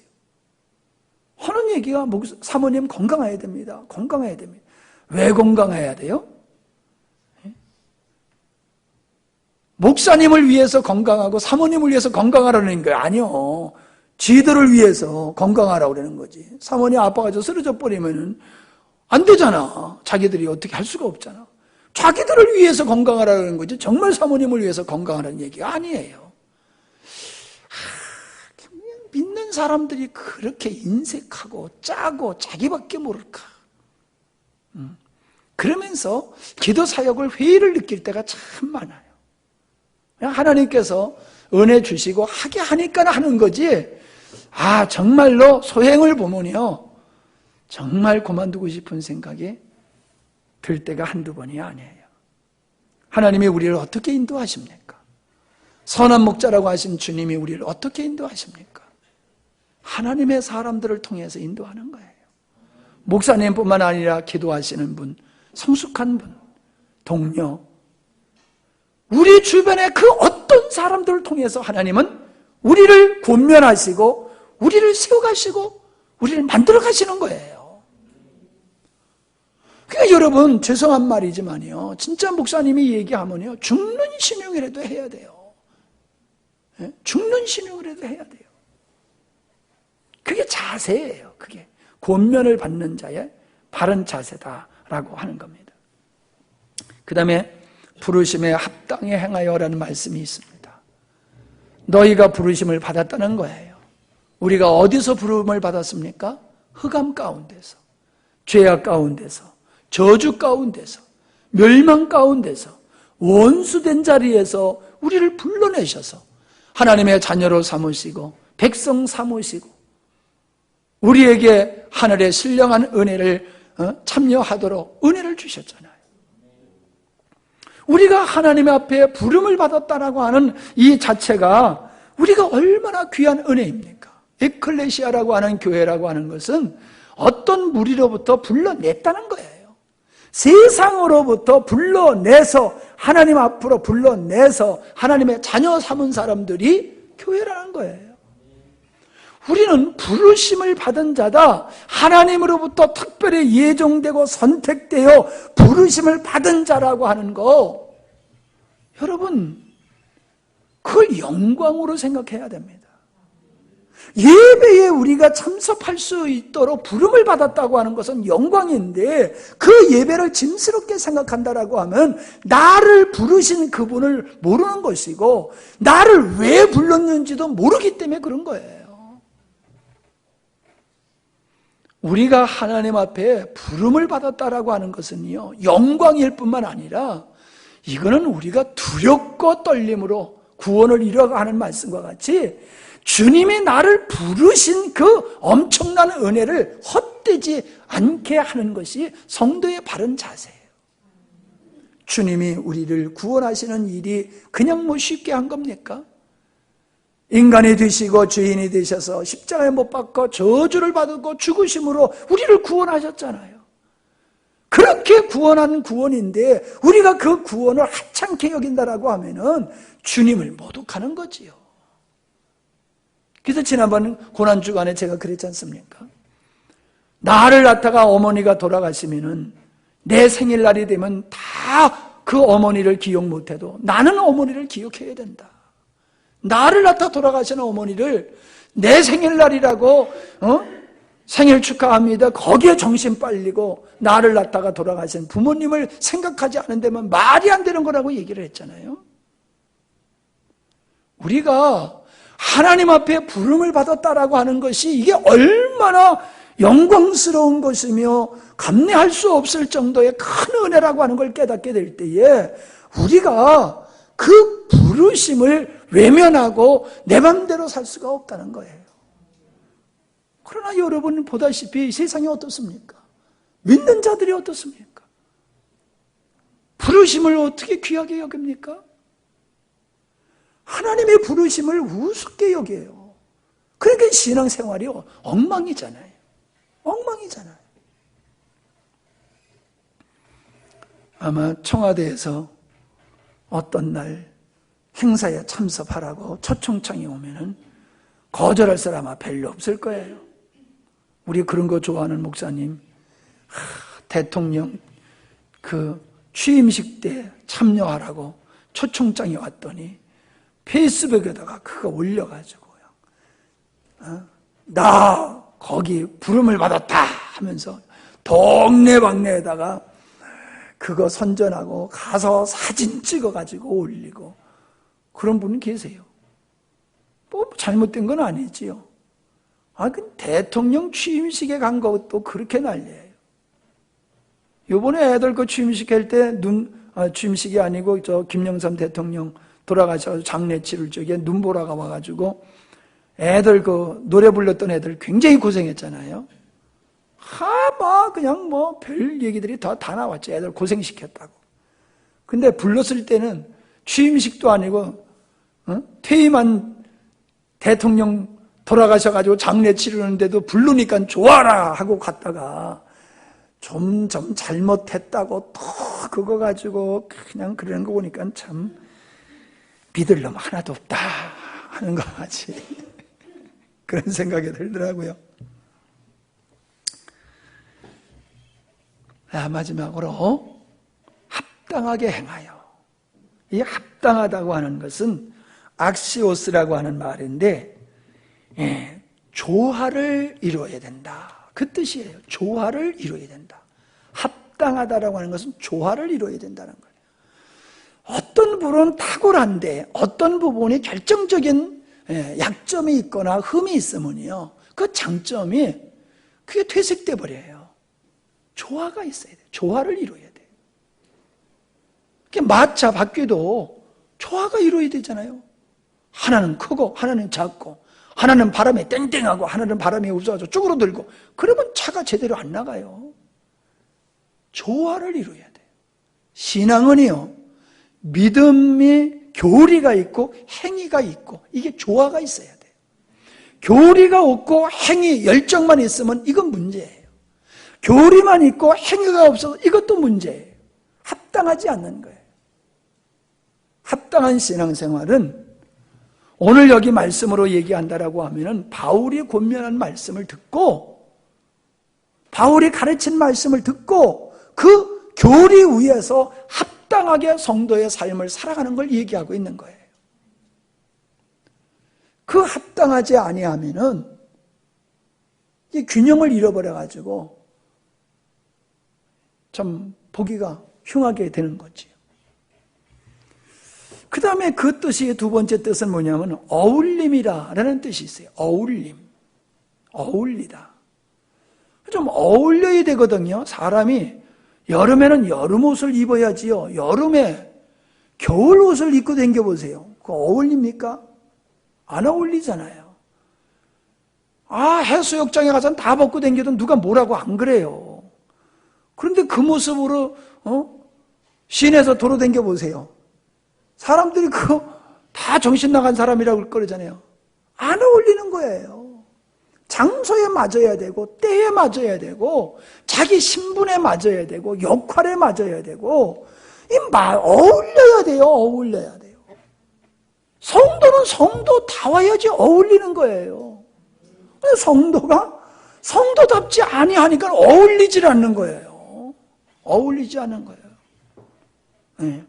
하는 얘기가 사모님 건강해야 됩니다. 건강해야 됩니다. 왜 건강해야 돼요? 목사님을 위해서 건강하고 사모님을 위해서 건강하라는 거예요? 아니요. 지들을 위해서 건강하라고 그러는 거지. 사모님 아파가지고 쓰러져 버리면은 안 되잖아. 자기들이 어떻게 할 수가 없잖아. 자기들을 위해서 건강하라는 거지 정말 사모님을 위해서 건강하라는 얘기가 아니에요. 그냥 믿는 사람들이 그렇게 인색하고 짜고 자기밖에 모를까. 그러면서 기도 사역을 회의를 느낄 때가 참 많아요. 하나님께서 은혜 주시고 하게 하니까 하는 거지, 정말로 소행을 보면요, 정말 그만두고 싶은 생각이 들 때가 한두 번이 아니에요. 하나님이 우리를 어떻게 인도하십니까? 선한 목자라고 하신 주님이 우리를 어떻게 인도하십니까? 하나님의 사람들을 통해서 인도하는 거예요. 목사님뿐만 아니라 기도하시는 분, 성숙한 분, 동료, 우리 주변의 그 어떤 사람들을 통해서 하나님은 우리를 권면하시고 우리를 세워가시고 우리를 만들어 가시는 거예요. 그러니까 여러분, 죄송한 말이지만요, 진짜 목사님이 얘기하면요, 죽는 신용이라도 해야 돼요. 죽는 신용이라도 해야 돼요. 그게 자세예요. 그게 권면을 받는 자의 바른 자세다라고 하는 겁니다. 그 다음에 부르심에 합당히 행하여라는 말씀이 있습니다. 너희가 부르심을 받았다는 거예요. 우리가 어디서 부름을 받았습니까? 흑암 가운데서, 죄악 가운데서, 저주 가운데서, 멸망 가운데서, 원수된 자리에서 우리를 불러내셔서 하나님의 자녀로 삼으시고 백성 삼으시고 우리에게 하늘의 신령한 은혜를 참여하도록 은혜를 주셨잖아요. 우리가 하나님 앞에 부름을 받았다라고 하는 이 자체가 우리가 얼마나 귀한 은혜입니까? 에클레시아라고 하는 교회라고 하는 것은 어떤 무리로부터 불러냈다는 거예요. 세상으로부터 불러내서 하나님 앞으로 불러내서 하나님의 자녀 삼은 사람들이 교회라는 거예요. 우리는 부르심을 받은 자다, 하나님으로부터 특별히 예정되고 선택되어 부르심을 받은 자라고 하는 거, 여러분, 그걸 영광으로 생각해야 됩니다. 예배에 우리가 참석할 수 있도록 부름을 받았다고 하는 것은 영광인데, 그 예배를 짐스럽게 생각한다라고 하면 나를 부르신 그분을 모르는 것이고 나를 왜 불렀는지도 모르기 때문에 그런 거예요. 우리가 하나님 앞에 부름을 받았다라고 하는 것은요, 영광일 뿐만 아니라 이거는 우리가 두렵고 떨림으로 구원을 이뤄가는 말씀과 같이 주님이 나를 부르신 그 엄청난 은혜를 헛되지 않게 하는 것이 성도의 바른 자세예요. 주님이 우리를 구원하시는 일이 그냥 뭐 쉽게 한 겁니까? 인간이 되시고 죄인이 되셔서 십자가에 못 박고 저주를 받고 죽으심으로 우리를 구원하셨잖아요. 그렇게 구원한 구원인데 우리가 그 구원을 하찮게 여긴다라고 하면은 주님을 모독하는 거지요. 그래서 지난번 고난주간에 제가 그랬지 않습니까? 나를 낳다가 어머니가 돌아가시면은 내 생일날이 되면 다 그 어머니를 기억 못해도 나는 어머니를 기억해야 된다. 나를 낳다 돌아가시는 어머니를 내 생일날이라고 생일 축하합니다. 거기에 정신 빨리고 나를 낳다가 돌아가신 부모님을 생각하지 않은 데면 말이 안 되는 거라고 얘기를 했잖아요. 우리가 하나님 앞에 부름을 받았다라고 하는 것이 이게 얼마나 영광스러운 것이며 감내할 수 없을 정도의 큰 은혜라고 하는 걸 깨닫게 될 때에 우리가 그 부르심을 외면하고 내 맘대로 살 수가 없다는 거예요. 그러나 여러분 보다시피 세상이 어떻습니까? 믿는 자들이 어떻습니까? 부르심을 어떻게 귀하게 여깁니까? 하나님의 부르심을 우습게 여겨요. 그러니까 신앙생활이 엉망이잖아요. 엉망이잖아요. 아마 청와대에서 어떤 날 행사에 참석하라고 초청장이 오면은 거절할 사람 별로 없을 거예요. 우리 그런 거 좋아하는 목사님, 대통령 그 취임식 때 참여하라고 초청장이 왔더니 페이스북에다가 그거 올려가지고요. 나 거기 부름을 받았다 하면서 동네방네에다가 그거 선전하고 가서 사진 찍어가지고 올리고 그런 분이 계세요. 뭐 잘못된 건 아니지요. 그 대통령 취임식에 간 것도 그렇게 난리예요. 요번에 애들 그 취임식 할 때 취임식이 아니고 김영삼 대통령 돌아가셔서 장례 치를 적에 눈보라가 와가지고 애들 그 노래 불렀던 애들 굉장히 고생했잖아요. 그냥 별 얘기들이 다 나왔죠. 애들 고생시켰다고. 근데 불렀을 때는 취임식도 아니고 퇴임한 대통령 돌아가셔가지고 장례 치르는데도 부르니까 좋아라 하고 갔다가 점점 잘못했다고 또 그거 가지고 그냥 그러는 거 보니까 참 믿을 놈 하나도 없다 하는 거 같이 그런 생각이 들더라고요. 마지막으로 합당하게 행하여. 이 합당하다고 하는 것은 악시오스라고 하는 말인데 조화를 이루어야 된다. 그 뜻이에요. 조화를 이루어야 된다. 합당하다라고 하는 것은 조화를 이루어야 된다는 거예요. 어떤 부분은 탁월한데 어떤 부분이 결정적인 약점이 있거나 흠이 있으면요, 그 장점이 그게 퇴색돼 버려요. 조화가 있어야 돼요. 조화를 이루어야 돼요. 마차 바퀴도 조화가 이루어야 되잖아요. 하나는 크고 하나는 작고 하나는 바람에 땡땡하고 하나는 바람이 없어가지고 쭈그러들고 그러면 차가 제대로 안 나가요. 조화를 이루어야 돼요. 신앙은요, 믿음이 교리가 있고 행위가 있고 이게 조화가 있어야 돼요. 교리가 없고 행위 열정만 있으면 이건 문제예요. 교리만 있고 행위가 없어서 이것도 문제예요. 합당하지 않는 거예요. 합당한 신앙생활은 오늘 여기 말씀으로 얘기한다라고 하면은 바울이 권면한 말씀을 듣고 바울이 가르친 말씀을 듣고 그 교리 위에서 합당하게 성도의 삶을 살아가는 걸 얘기하고 있는 거예요. 그 합당하지 아니하면은 이 균형을 잃어버려가지고 참 보기가 흉하게 되는 거지요. 그 다음에 그 뜻이 두 번째 뜻은 뭐냐면 어울림이라는 뜻이 있어요. 어울림. 어울리다. 좀 어울려야 되거든요. 사람이 여름에는 여름 옷을 입어야지요. 여름에 겨울 옷을 입고 다녀보세요. 그거 어울립니까? 안 어울리잖아요. 해수욕장에 가서는 다 벗고 다녀도 누가 뭐라고 안 그래요. 그런데 그 모습으로 시내에서 도로 다녀보세요. 사람들이 그거 다 정신 나간 사람이라고 그러잖아요. 안 어울리는 거예요. 장소에 맞아야 되고 때에 맞아야 되고 자기 신분에 맞아야 되고 역할에 맞아야 되고 어울려야 돼요. 어울려야 돼요. 성도는 성도다워야지 어울리는 거예요. 성도가 성도답지 아니하니까 어울리질 않는 거예요. 어울리지 않는 거예요. 네.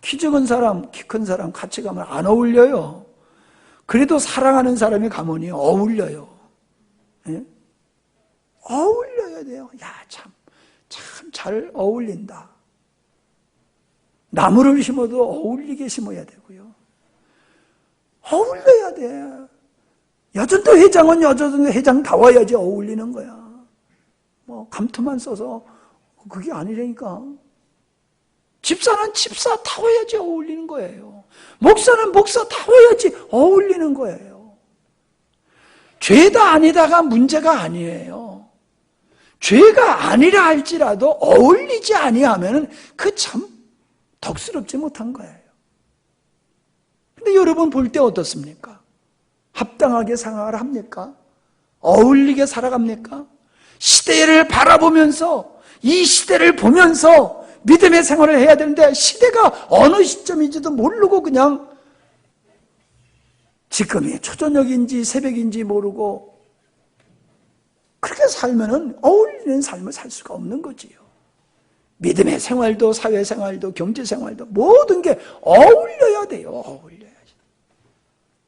키 적은 사람, 키 큰 사람 같이 가면 안 어울려요. 그래도 사랑하는 사람이 가면이 어울려요. 네? 어울려야 돼요. 야, 참 잘 어울린다. 나무를 심어도 어울리게 심어야 되고요. 어울려야 돼. 여전도 회장은 여전도 회장다워야지 어울리는 거야. 뭐 감투만 써서 그게 아니라니까. 집사는 집사다워야지 어울리는 거예요. 목사는 목사다워야지 어울리는 거예요. 죄다 아니다가 문제가 아니에요. 죄가 아니라 할지라도 어울리지 아니하면 그 참 덕스럽지 못한 거예요. 근데 여러분 볼 때 어떻습니까? 합당하게 생활을 합니까? 어울리게 살아갑니까? 시대를 바라보면서 이 시대를 보면서 믿음의 생활을 해야 되는데 시대가 어느 시점인지도 모르고 그냥 지금이 초저녁인지 새벽인지 모르고 그렇게 살면은 어울리는 삶을 살 수가 없는 거지요. 믿음의 생활도 사회생활도 경제생활도 모든 게 어울려야 돼요. 어울려야지.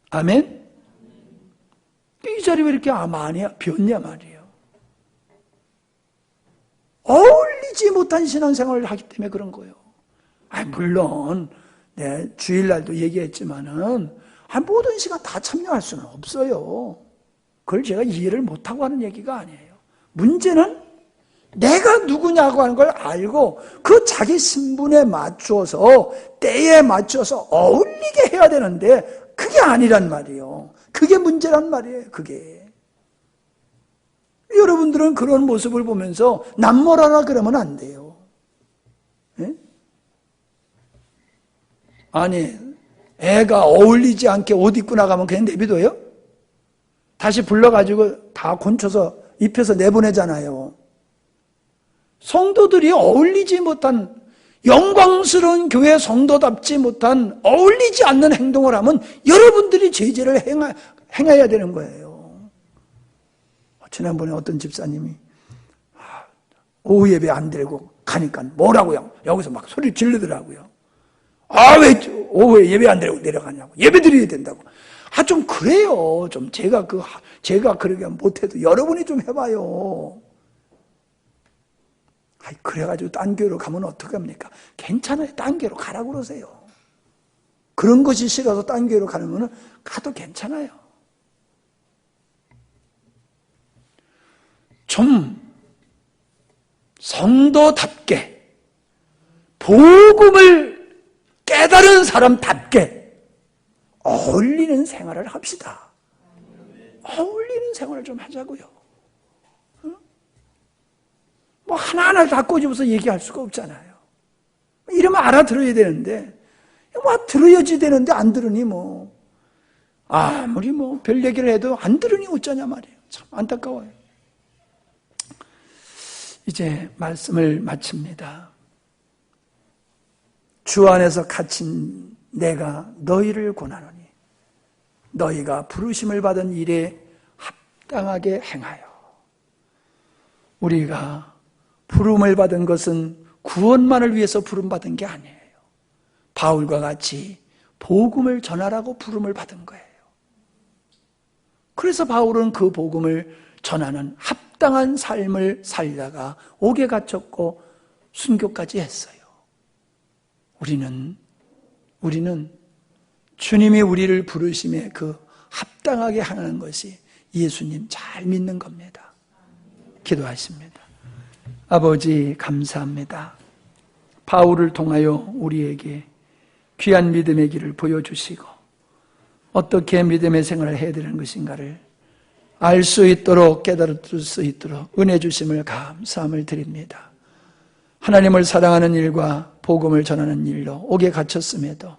아멘? 이 자리 왜 이렇게 많이 비었냐 말이에요. 어울리지 못한 신앙생활을 하기 때문에 그런 거예요. 물론 주일날도 얘기했지만은 모든 시간 다 참여할 수는 없어요. 그걸 제가 이해를 못하고 하는 얘기가 아니에요. 문제는 내가 누구냐고 하는 걸 알고 그 자기 신분에 맞춰서 때에 맞춰서 어울리게 해야 되는데 그게 아니란 말이에요. 그게 문제란 말이에요. 그게. 여러분들은 그런 모습을 보면서 남모라라 그러면 안 돼요. 네? 아니 애가 어울리지 않게 옷 입고 나가면 그냥 내비둬요? 다시 불러가지고 다 곤쳐서 입혀서 내보내잖아요. 성도들이 어울리지 못한 영광스러운 교회 성도답지 못한 어울리지 않는 행동을 하면 여러분들이 제재를 행해야 되는 거예요. 지난번에 어떤 집사님이 오후 예배 안 드리고 가니까 뭐라고요? 여기서 막 소리 지르더라고요. 왜 오후에 예배 안 드리고 내려가냐고. 예배 드려야 된다고. 좀 그래요. 좀 제가 그러게 못해도 여러분이 좀 해봐요. 그래가지고 딴 교회로 가면 어떡합니까? 괜찮아요. 딴 교회로 가라고 그러세요. 그런 것이 싫어서 딴 교회로 가면 가도 괜찮아요. 좀 성도답게 복음을 깨달은 사람답게 어울리는 생활을 합시다. 어울리는 생활을 좀 하자고요. 뭐 하나하나 다 꼬집어서 얘기할 수가 없잖아요. 이러면 알아들어야 되는데 들어야지 되는데 안 들으니 아무리 별 얘기를 해도 안 들으니 어쩌냐 말이에요. 참 안타까워요. 이제 말씀을 마칩니다. 주 안에서 갇힌 내가 너희를 권하노니 너희가 부르심을 받은 일에 합당하게 행하여. 우리가 부름을 받은 것은 구원만을 위해서 부름받은 게 아니에요. 바울과 같이 복음을 전하라고 부름을 받은 거예요. 그래서 바울은 그 복음을 전하는 합당한 삶을 살다가 옥에 갇혔고 순교까지 했어요. 우리는 주님이 우리를 부르심에 그 합당하게 하는 것이 예수님 잘 믿는 겁니다. 기도하십니다. 아버지 감사합니다. 바울을 통하여 우리에게 귀한 믿음의 길을 보여주시고 어떻게 믿음의 생활을 해야 되는 것인가를 알 수 있도록 깨달을 수 있도록 은혜 주심을 감사함을 드립니다. 하나님을 사랑하는 일과 복음을 전하는 일로 옥에 갇혔음에도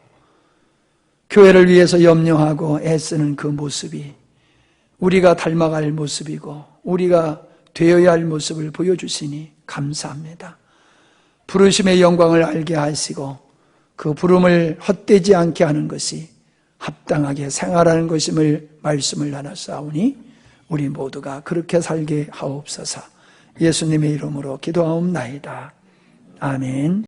교회를 위해서 염려하고 애쓰는 그 모습이 우리가 닮아갈 모습이고 우리가 되어야 할 모습을 보여주시니 감사합니다. 부르심의 영광을 알게 하시고 그 부름을 헛되지 않게 하는 것이 합당하게 생활하는 것임을 말씀을 나눴사오니 우리 모두가 그렇게 살게 하옵소서. 예수님의 이름으로 기도하옵나이다. 아멘.